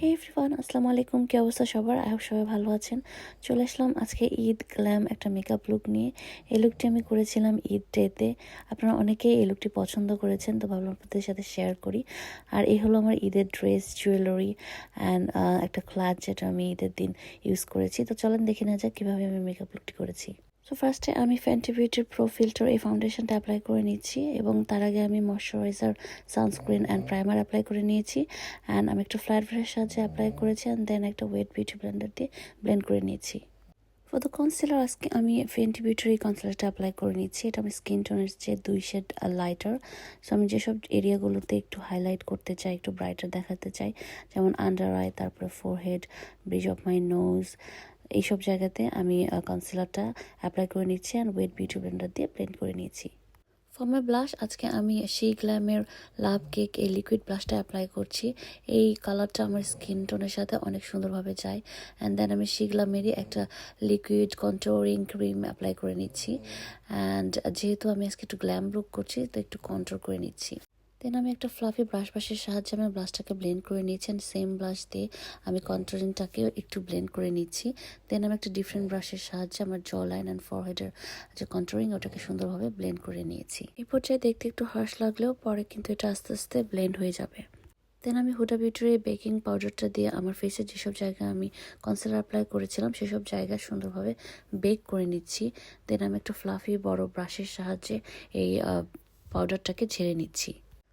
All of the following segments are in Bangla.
হে এভরিওয়ান, আসসালামু আলাইকুম। কি অবস্থা সবার? আই হোপ সবাই ভালো আছেন। চলে আসলাম আজকে ঈদ গ্ল্যাম একটা মেকআপ লুক নিয়ে। এই লুকটি আমি করেছিলাম ঈদ ডেতে। আপনারা অনেকেই এই লুকটি পছন্দ করেছেন, তো ভাবলাম আপনাদের সাথে শেয়ার করি। আর এই হলো আমার ঈদের ড্রেস, জুয়েলারি অ্যান্ড একটা ক্লাচ যেটা আমি ঈদের দিন ইউজ করেছি। তো চলেন দেখে নেওয়া যাক কীভাবে আমি মেকআপ লুকটি করেছি। সো ফার্স্টে আমি ফ্যান্টি বিউটির প্রো ফিল্টার এই ফাউন্ডেশনটা অ্যাপ্লাই করে নিচ্ছি এবং তার আগে আমি moisturiser, sunscreen and primer apply করে নিয়েছি। অ্যান্ড আমি একটা ফ্ল্যাট ব্রাশের সাহায্যে অ্যাপ্লাই করেছি অ্যান্ড দেন একটা ওয়েট বিউটি ব্লেন্ডার দিয়ে ব্লেন্ড করে নিয়েছি। ফর দ্য কনসিলার আজকে আমি ফেন্টি বিউটির এই কনসিলারটা অ্যাপ্লাই করে নিচ্ছি। এটা আমার স্কিন টোনের চেয়ে 2 শেড লাইটার। সো আমি যেসব এরিয়াগুলোতে একটু হাইলাইট করতে চাই, একটু ব্রাইটার দেখাতে চাই, যেমন আন্ডার আই, তারপরে forehead, bridge of my nose, এইসব জায়গাতে আমি কনসিলারটা অ্যাপ্লাই করে নিচ্ছি অ্যান্ড ওয়েট বিউটি ব্লেন্ডার দিয়ে ব্লেন্ড করে নিয়েছি। ফর মাই ব্লাশ আজকে আমি সেই গ্ল্যামের লাভ কেক এই লিকুইড ব্লাশটা অ্যাপ্লাই করছি। এই কালারটা আমার স্কিন টোনের সাথে অনেক সুন্দরভাবে যায়। অ্যান্ড দেন আমি সেই গ্ল্যামেরই একটা লিকুইড কন্ট্রোরিং ক্রিম অ্যাপ্লাই করে নিচ্ছি। অ্যান্ড যেহেতু আমি আজকে একটু গ্ল্যাম লুক করছি, তো একটু কন্ট্রোল করে নিচ্ছি। দেন আমি একটা ফ্লাফি ব্রাশের সাহায্যে আমি ব্লাশটাকে ব্লেন্ড করে নিয়েছি অ্যান্ড সেম ব্লাশ দিয়ে আমি কন্ট্রোলিংটাকেও একটু ব্লেন্ড করে নিচ্ছি। দেন আমি একটা ডিফারেন্ট ব্রাশের সাহায্যে আমার জ লাইন অ্যান্ড ফরহেডের যে কন্ট্রোলিং ওটাকে সুন্দরভাবে ব্লেন্ড করে নিয়েছি। এই পর্যায়ে দেখতে একটু হার্শ লাগলেও পরে কিন্তু এটা আস্তে আস্তে ব্লেন্ড হয়ে যাবে। দেন আমি হুডা বিউটির এই বেকিং পাউডারটা দিয়ে আমার ফেসের যেসব জায়গায় আমি কনসিলার অ্যাপ্লাই করেছিলাম সেসব জায়গায় সুন্দরভাবে বেক করে নিচ্ছি। দেন আমি একটা ফ্লাফি বড় ব্রাশের সাহায্যে এই পাউডারটাকে ঝেড়ে নিচ্ছি।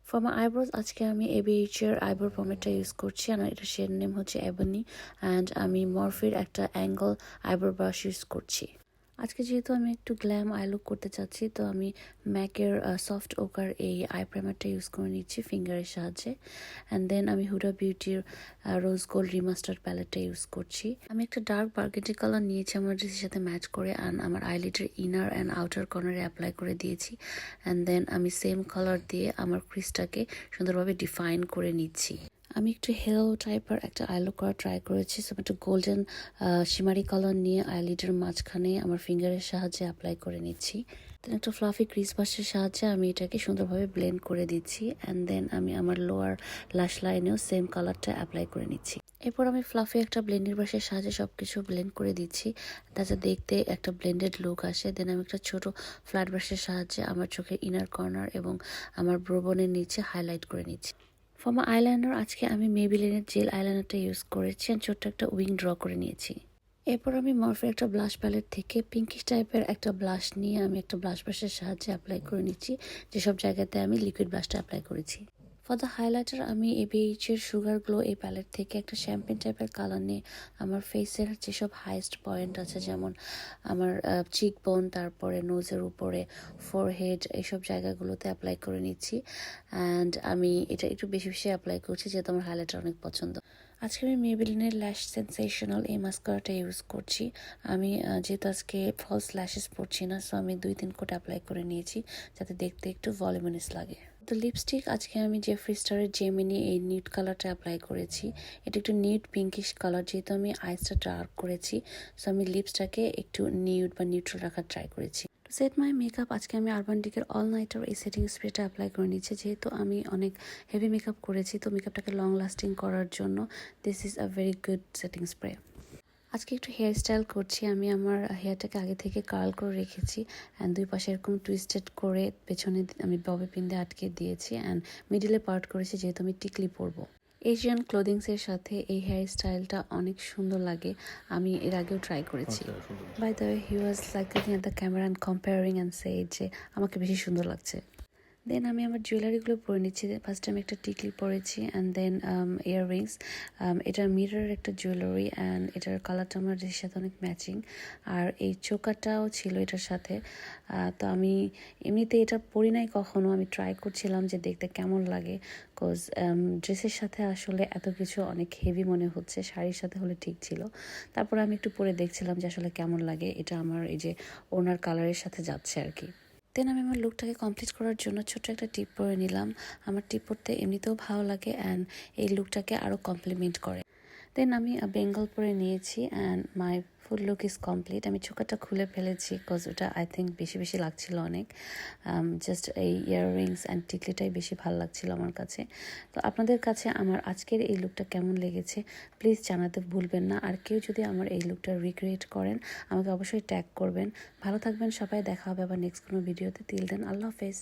ফর মাই আইব্রোজ আজকে আমি ABH এর আইব্রো পমেটটা ইউজ করছি আর এটা শেড নেম হচ্ছে এবনি অ্যান্ড আমি মরফির একটা অ্যাঙ্গল আইব্রো ব্রাশ ইউজ করছি। আজকে যেহেতু আমি একটু গ্ল্যাম আই লুক করতে চাচ্ছি, তো আমি ম্যাকের সফট ওকার এই আই প্রাইমারটা ইউজ করে নিচ্ছি ফিঙ্গারের সাহায্যে। অ্যান্ড দেন আমি হুডা বিউটির রোজ গোল্ড রিমাস্টার প্যালেটটা ইউজ করছি। আমি একটা ডার্ক বার্গেন্ডি কালার নিয়েছি আমার ড্রেসের সাথে ম্যাচ করে অ্যান্ড আমার আইলিডের ইনার অ্যান্ড আউটার কর্নারে অ্যাপ্লাই করে দিয়েছি। অ্যান্ড দেন আমি সেম কালার দিয়ে আমার ক্রিজটাকে সুন্দরভাবে ডিফাইন করে নিচ্ছি। আমি একটু হেলো টাইপের একটা আইলো করা ট্রাই করেছি। সো একটু গোল্ডেন শিমারি কালার নিয়ে আইলিডের মাঝখানে আমার ফিঙ্গারের সাহায্যে অ্যাপ্লাই করে নিচ্ছি। দেন একটা ফ্লাফি ক্রিজ ব্রাশের সাহায্যে আমি এটাকে সুন্দরভাবে ব্লেন্ড করে দিচ্ছি অ্যান্ড দেন আমি আমার লোয়ার ল্যাশ লাইনেও সেম কালারটা অ্যাপ্লাই করে নিচ্ছি। এরপর আমি ফ্লাফি একটা ব্লেন্ডিং ব্রাশের সাহায্যে সবকিছু ব্লেন্ড করে দিচ্ছি, যাতে দেখতে একটা ব্লেন্ডেড লুক আসে। দেন আমি একটা ছোট ফ্ল্যাট ব্রাশের সাহায্যে আমার চোখের ইনার কর্নার এবং আমার ব্রোবনের নিচে হাইলাইট করে নিচ্ছি। ফর মাই আইলাইনার আজকে আমি মেবিলিনের জেল আইলাইনারটা ইউজ করেছি আর ছোট্ট একটা উইং ড্র করে নিয়েছি। এরপর আমি মরফের একটা ব্লাশ প্যালেট থেকে পিঙ্কিশ টাইপের একটা ব্লাশ নিয়ে আমি একটা ব্লাশ ব্রাশের সাহায্যে অ্যাপ্লাই করে নিচ্ছি, যেসব জায়গাতে আমি লিকুইড ব্লাশটা অ্যাপ্লাই করেছি। ফর দ্য হাইলাইটার আমি ABH এর সুগার গ্লো এই প্যালেট থেকে একটা শ্যাম্পেন টাইপের কালার নিয়ে আমার ফেসের যেসব হাইস্ট পয়েন্ট আছে, যেমন আমার চিক বোন, তারপরে নোজের উপরে, ফোরহেড, এইসব জায়গাগুলোতে অ্যাপ্লাই করে নিচ্ছি। অ্যান্ড আমি এটা একটু বেশি বেশি অ্যাপ্লাই করছি যেহেতু আমার হাইলাইটার অনেক পছন্দ। আজকে আমি মেবেলিনের ল্যাশ সেন্সেশনাল এই মাস্কারাটা ইউজ করছি। আমি যেহেতু আজকে ফলস ল্যাশেস পরছি না, সো আমি 2-3 কোট অ্যাপ্লাই করে নিয়েছি যাতে দেখতে একটু ভলিউমিনাস লাগে। তো লিপস্টিক আজকে আমি জেফ্রি স্টারের জেমিনি এই নিউড কালারটা অ্যাপ্লাই করেছি। এটা একটু নিউড পিঙ্কিশ কালার, যেহেতু আমি আইসটা ডার্ক করেছি, সো আমি লিপসটাকে একটু নিউড বা নিউট্রাল রাখার ট্রাই করেছি। সেট মাই মেকআপ আজকে আমি আরবান ডিকের অল নাইটার এই সেটিং স্প্রেটা অ্যাপ্লাই করে নিচ্ছি। যেহেতু আমি অনেক হেভি মেকআপ করেছি, তো মেকআপটাকে লং লাস্টিং করার জন্য this is a very good setting spray. আজকে একটু হেয়ার স্টাইল করছি। আমি আমার হেয়ারটাকে আগে থেকে কার্ল করে রেখেছি অ্যান্ড দুই পাশে এরকম টুইস্টেড করে পেছনে আমি ববি পিন দিয়ে আটকে দিয়েছি অ্যান্ড মিডিলে পার্ট করেছি যেহেতু আমি টিকলি পরবো। এশিয়ান ক্লোদিংসের সাথে এই হেয়ার স্টাইলটা অনেক সুন্দর লাগে, আমি এর আগেও ট্রাই করেছি। By the way he was like looking at the camera and comparing and said যে আমাকে বেশি সুন্দর লাগছে। দেন আমি আমার জুয়েলারিগুলো পরে নিচ্ছি। ফার্স্টে আমি একটা টিকলি পরেছি অ্যান্ড দেন ইয়াররিংস। এটা মিররের একটা জুয়েলারি অ্যান্ড এটার কালারটা আমার ড্রেসের সাথে অনেক ম্যাচিং। আর এই চোকারটাও ছিল এটার সাথে। তো আমি এমনিতে এটা পরি নাই কখনো, আমি ট্রাই করছিলাম যে দেখতে কেমন লাগে, বিকজ ড্রেসের সাথে আসলে এত কিছু অনেক হেভি মনে হচ্ছে, শাড়ির সাথে হলে ঠিক ছিল। তারপরে আমি একটু পরে দেখছিলাম যে আসলে কেমন লাগে, এটা আমার এই যে ওনার কালারের সাথে যাচ্ছে আর কি। দেন আমি আমার লুকটাকে কমপ্লিট করার জন্য ছোট্ট একটা টিপ পরে নিলাম। আমার টিপ পরতে এমনিতেও ভালো লাগে অ্যান্ড এই লুকটাকে আরও কমপ্লিমেন্ট করে। দেন আমি বেঙ্গল পরে নিয়েছি and my full look is complete. আমি চোকাটা খুলে ফেলেছি বিকজ ওটা আই থিঙ্ক বেশি বেশি লাগছিল অনেক। জাস্ট এই ইয়াররিংস অ্যান্ড টিকলিটাই বেশি ভালো লাগছিল আমার কাছে। তো আপনাদের কাছে আমার আজকের এই লুকটা কেমন লেগেছে প্লিজ জানাতে ভুলবেন না। আর কেউ যদি আমার এই লুকটা রিক্রিয়েট করেন আমাকে অবশ্যই ট্যাগ করবেন। ভালো থাকবেন সবাই, দেখা হবে আবার নেক্সট কোনো ভিডিওতে। টিল দেন আল্লাহ হাফেজ।